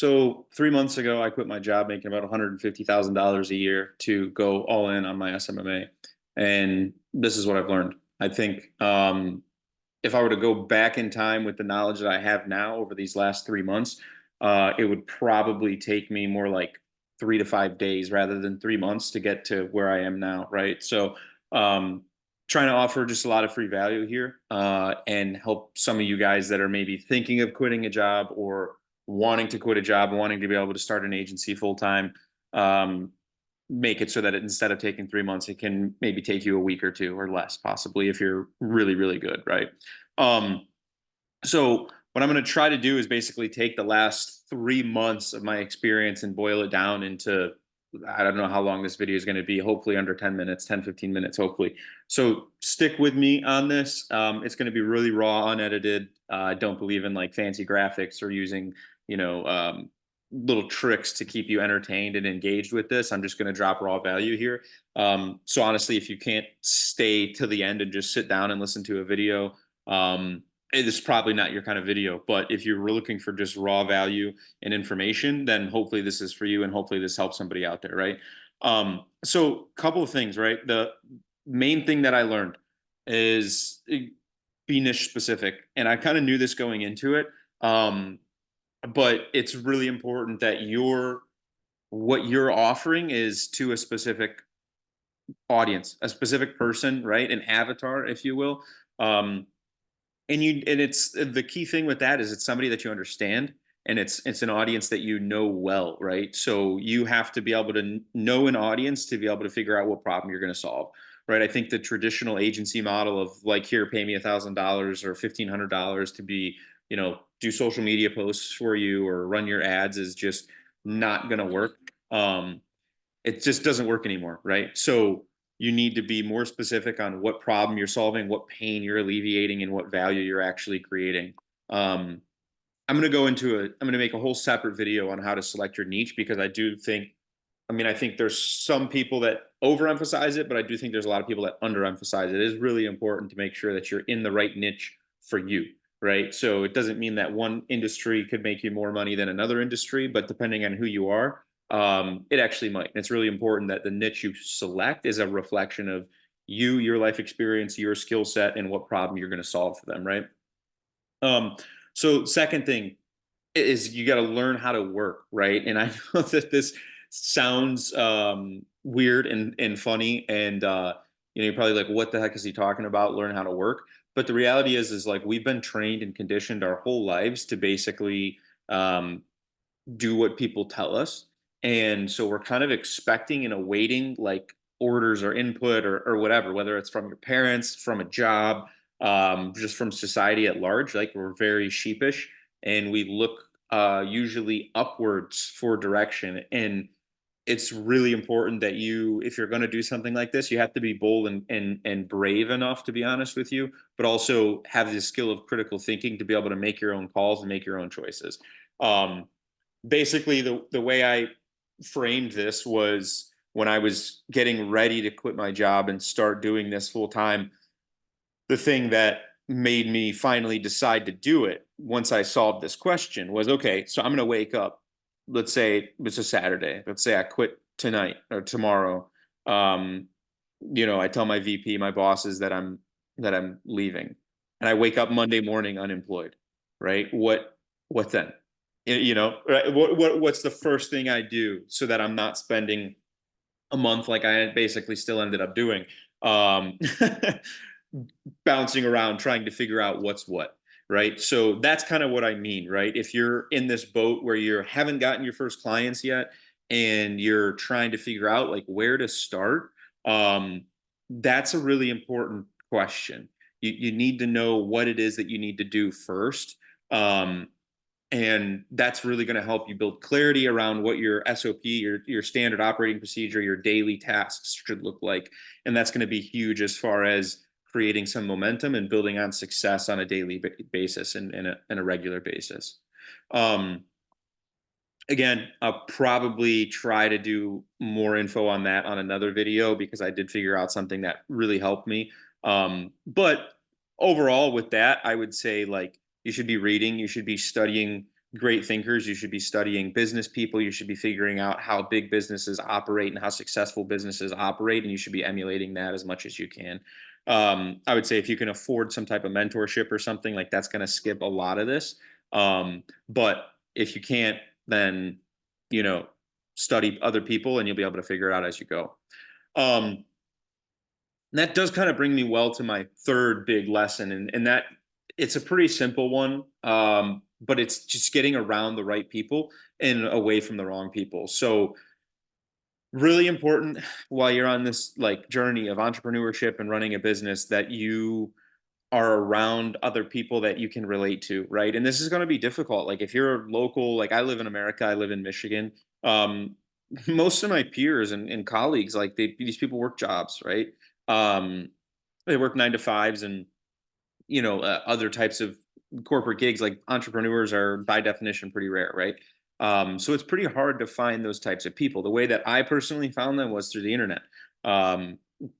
So 3 months ago, I quit my job making about $150,000 a year to go all in on my SMMA. And this is what I've learned. I think if I were to go back in time with the knowledge that I have now over these last 3 months, it would probably take me more like 3 to 5 days rather than 3 months to get to where I am now. Right. So, um, trying to offer just a lot of free value here and help some of you guys that are maybe thinking of quitting a job or wanting to quit a job, wanting to be able to start an agency full time. Um, Make it so that instead of taking 3 months, it can maybe take you a week or two or less, possibly if you're really, really good, right? Um, so what I'm going to try to do is basically take the last 3 months of my experience and boil it down into, I don't know how long this video is going to be, hopefully under 10 minutes, 10, 15 minutes, hopefully. So stick with me on this. It's going to be really raw, unedited. I don't believe in like fancy graphics or using, you know, little tricks to keep you entertained and engaged with this. I'm just going to drop raw value here. So honestly, if you can't stay to the end and just sit down and listen to a video, it is probably not your kind of video. But if you're looking for just raw value and information, then hopefully this is for you, and hopefully this helps somebody out there, right? So a couple of things, right? The main thing that I learned is be niche specific, and I kind of knew this going into it. But it's really important that what you're offering is to a specific audience, a specific person, right? An avatar, if you will. Um, and it's the key thing with that is it's somebody that you understand, and it's an audience that you know well, right? So you have to be able to know an audience to be able to figure out what problem you're going to solve, right? I think the traditional agency model of like, here, pay me $1,000 or $1,500 to be, do social media posts for you or run your ads is just not going to work. It just doesn't work anymore, right? So you need to be more specific on what problem you're solving, what pain you're alleviating, and what value you're actually creating. Um, I'm going to make a whole separate video on how to select your niche, because I think there's some people that overemphasize it, but I do think there's a lot of people that underemphasize it. It is really important to make sure that you're in the right niche for you, right? So it doesn't mean that one industry could make you more money than another industry, but depending on who you are, it actually might. And it's really important that the niche you select is a reflection of you, your life experience, your skill set, and what problem you're going to solve for them, right? Um, so second thing is you got to learn how to work, right? And I know that this sounds weird and funny, and you're probably like, what the heck is he talking about? Learn how to work. But the reality is like, we've been trained and conditioned our whole lives to basically um, do what people tell us. And so we're kind of expecting and awaiting like orders or input or whatever, whether it's from your parents, from a job, just from society at large. Like, we're very sheepish, and we look usually upwards for direction. And it's really important that if you're going to do something like this, you have to be bold and brave enough, to be honest with you, but also have the skill of critical thinking to be able to make your own calls and make your own choices. Um, Basically, the way I framed this was when I was getting ready to quit my job and start doing this full time. The thing that made me finally decide to do it once I solved this question was, okay, so I'm going to wake up. Let's say it's a Saturday. Let's say I quit tonight or tomorrow. Um, I tell my VP, my bosses, that I'm leaving, and I wake up Monday morning unemployed. Right? What then? Right? What's the first thing I do so that I'm not spending a month like I basically still ended up doing, um, bouncing around trying to figure out what's what, right? So that's kind of what I mean, right? If you're in this boat where you haven't gotten your first clients yet and you're trying to figure out like where to start, that's a really important question. You need to know what it is that you need to do first. Um, and that's really going to help you build clarity around what your SOP, your standard operating procedure, your daily tasks should look like. And that's going to be huge as far as creating some momentum and building on success on a daily basis and in a regular basis. Um, Again, I'll probably try to do more info on that on another video, because I did figure out something that really helped me. But overall with that, I would say like, you should be reading, you should be studying great thinkers. You should be studying business people. You should be figuring out how big businesses operate and how successful businesses operate, and you should be emulating that as much as you can. I would say if you can afford some type of mentorship or something, like that's going to skip a lot of this. But if you can't, then you know, study other people, and you'll be able to figure it out as you go. Um, that does kind of bring me well to my third big lesson, and that it's a pretty simple one, but it's just getting around the right people and away from the wrong people. So really important while you're on this like journey of entrepreneurship and running a business that you are around other people that you can relate to, right? And this is going to be difficult. Like if you're local, like I live in America, I live in Michigan. Um, most of my peers and colleagues, like these people work jobs, right? Um, they work 9 to 5s, and other types of corporate gigs. Like entrepreneurs are by definition pretty rare, right? So it's pretty hard to find those types of people. The way that I personally found them was through the internet. um,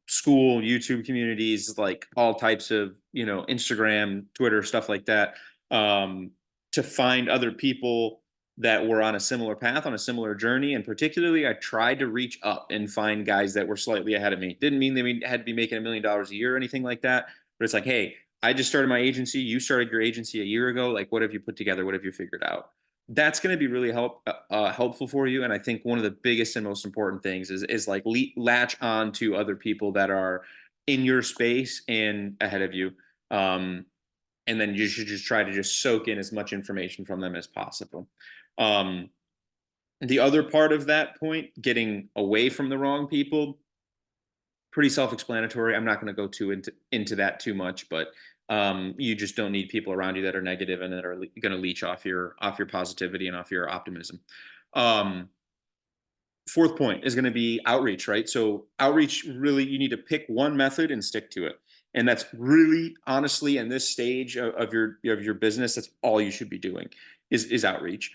School, YouTube communities, like all types of Instagram, Twitter, stuff like that. um, to find other people that were on a similar path, on a similar journey. And particularly I tried to reach up and find guys that were slightly ahead of me. Didn't mean they had to be making $1 million a year or anything like that, but it's like, hey, I just started my agency. You started your agency a year ago. Like, what have you put together? What have you figured out? That's going to be really helpful for you. And I think one of the biggest and most important things is like latch on to other people that are in your space and ahead of you. Um, and then you should just try to just soak in as much information from them as possible. Um, the other part of that point, getting away from the wrong people, pretty self-explanatory. I'm not going to go too into that too much, but you just don't need people around you that are negative and that are going to leech off your positivity and off your optimism. Um, Fourth point is going to be outreach, right? So outreach, really, you need to pick one method and stick to it. And that's really, honestly, in this stage of your business, that's all you should be doing is outreach.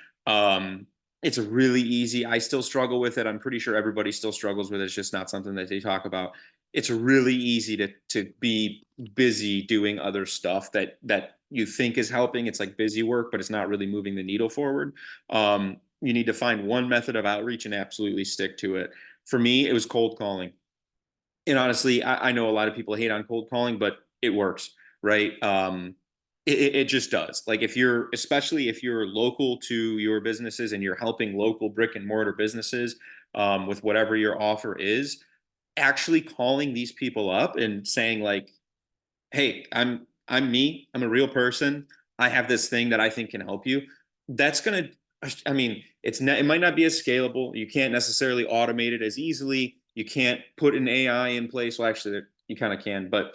It's really easy. I still struggle with it. I'm pretty sure everybody still struggles with it. It's just not something that they talk about. It's really easy to be busy doing other stuff that you think is helping. It's like busy work, but it's not really moving the needle forward. You need to find one method of outreach and absolutely stick to it. For me, it was cold calling. And honestly, I know a lot of people hate on cold calling, but it works, right? It just does. Like especially if you're local to your businesses and you're helping local brick and mortar businesses with whatever your offer is, actually calling these people up and saying like, hey, I'm me. I'm a real person. I have this thing that I think can help you. That's gonna. I mean, it might not be as scalable. You can't necessarily automate it as easily. You can't put an AI in place. Well, actually, you kind of can, but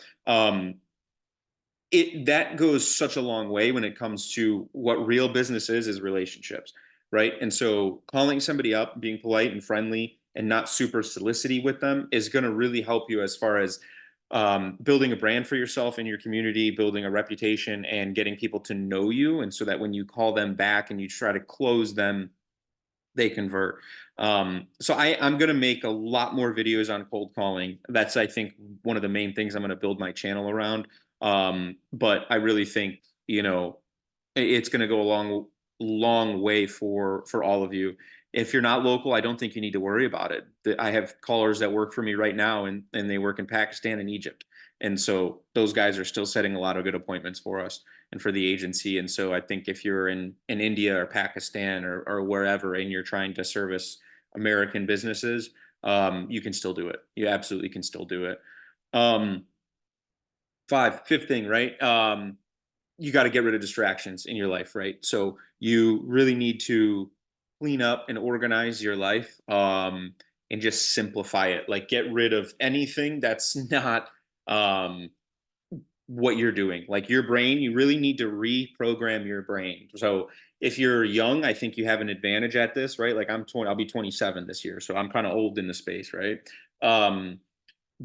it that goes such a long way when it comes to what real business is relationships, right? And so calling somebody up, being polite and friendly and not super solicity with them is going to really help you as far as building a brand for yourself in your community, building a reputation, and getting people to know you. And so that when you call them back and you try to close them, they convert. So I'm going to make a lot more videos on cold calling. That's, I think, one of the main things I'm going to build my channel around. But I really think, it's going to go a long way for all of you. If you're not local, I don't think you need to worry about it. I have callers that work for me right now, and they work in Pakistan and Egypt, and so those guys are still setting a lot of good appointments for us and for the agency. And so I think if you're in India or Pakistan or wherever, and you're trying to service American businesses, you can still do it. You absolutely can still do it. Um, fifth thing, right? You got to get rid of distractions in your life, right? So you really need to clean up and organize your life, and just simplify it. Like get rid of anything that's not um, what you're doing. Like your brain, you really need to reprogram your brain. So if you're young, I think you have an advantage at this, right? Like I'm 20, I'll be 27 this year, so I'm kind of old in the space, right? Um,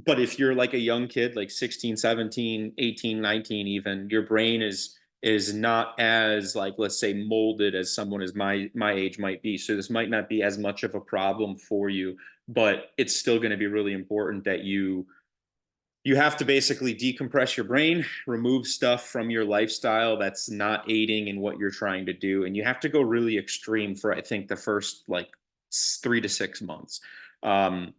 but if you're like a young kid, like 16, 17, 18, 19 even, your brain is not as, like, let's say, molded as someone as my age might be. So this might not be as much of a problem for you, but it's still going to be really important that you have to basically decompress your brain, remove stuff from your lifestyle that's not aiding in what you're trying to do. And you have to go really extreme for, I think, the first like 3 to 6 months. Um,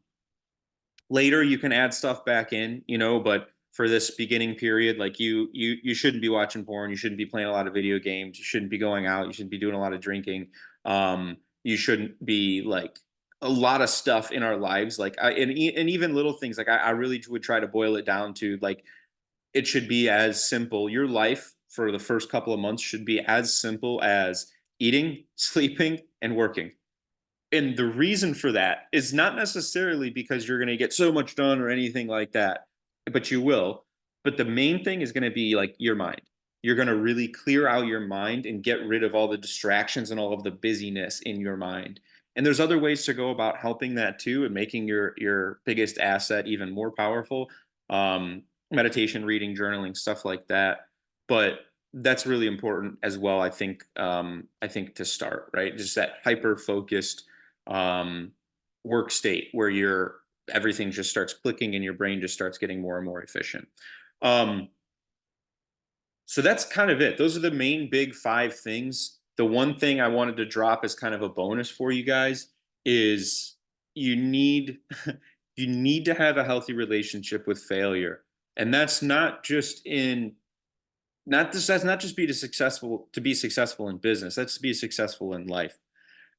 Later, you can add stuff back in, but for this beginning period, like you shouldn't be watching porn. You shouldn't be playing a lot of video games. You shouldn't be going out. You shouldn't be doing a lot of drinking. You shouldn't be like a lot of stuff in our lives. Like and even little things like I really would try to boil it down to like it should be as simple. Your life for the first couple of months should be as simple as eating, sleeping, and working. And the reason for that is not necessarily because you're going to get so much done or anything like that, but you will. But the main thing is going to be like your mind. You're going to really clear out your mind and get rid of all the distractions and all of the busyness in your mind. And there's other ways to go about helping that too and making your biggest asset even more powerful. Meditation, reading, journaling, stuff like that. But that's really important as well. I think to start, right, just that hyper focused um, work state where everything just starts clicking and your brain just starts getting more and more efficient. Um, so that's kind of it. Those are the main big 5 things. The one thing I wanted to drop as kind of a bonus for you guys is you need you need to have a healthy relationship with failure. And that's not just in not this that's not just to be successful in business. That's to be successful in life.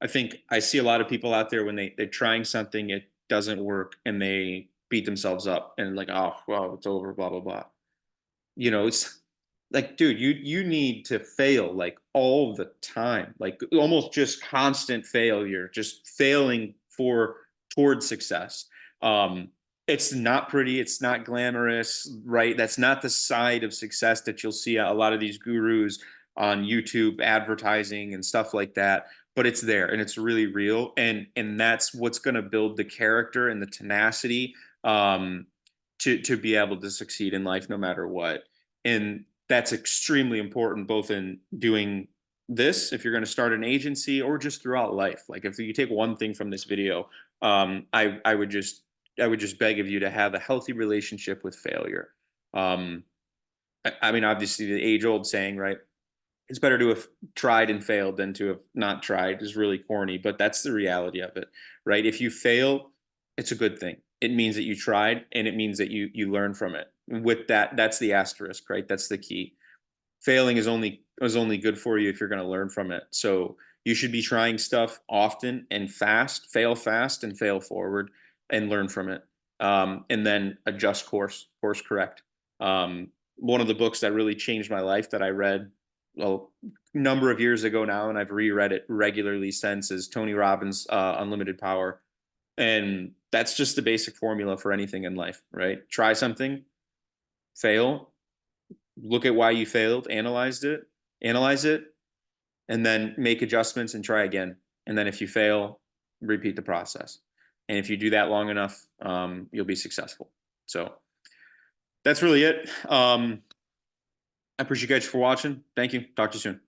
I think I see a lot of people out there when they're trying something, it doesn't work, and they beat themselves up and like, oh, well, it's over, blah blah blah. It's like, dude, you need to fail like all the time, like almost just constant failure, just failing for towards success. Um, it's not pretty, it's not glamorous, right? That's not the side of success that you'll see a lot of these gurus on YouTube advertising and stuff like that. But it's there and it's really real, and that's what's going to build the character and the tenacity to be able to succeed in life no matter what. And that's extremely important both in doing this if you're going to start an agency or just throughout life. Like if you take one thing from this video, I would just beg of you to have a healthy relationship with failure. um, I mean, obviously the age old saying, right, it's better to have tried and failed than to have not tried, is really corny, but that's the reality of it, right? If you fail, it's a good thing. It means that you tried and it means that you learn from it. With that, that's the asterisk, right? That's the key. Failing is only good for you if you're going to learn from it. So you should be trying stuff often and fast and fail forward and learn from it. And then adjust course correct. One of the books that really changed my life that I read well, number of years ago now, and I've reread it regularly since, is Tony Robbins' Unlimited Power. And that's just the basic formula for anything in life, right? Try something, fail, look at why you failed, analyze it, and then make adjustments and try again. And then if you fail, repeat the process. And if you do that long enough, you'll be successful. So that's really it. I appreciate you guys for watching. Thank you. Talk to you soon.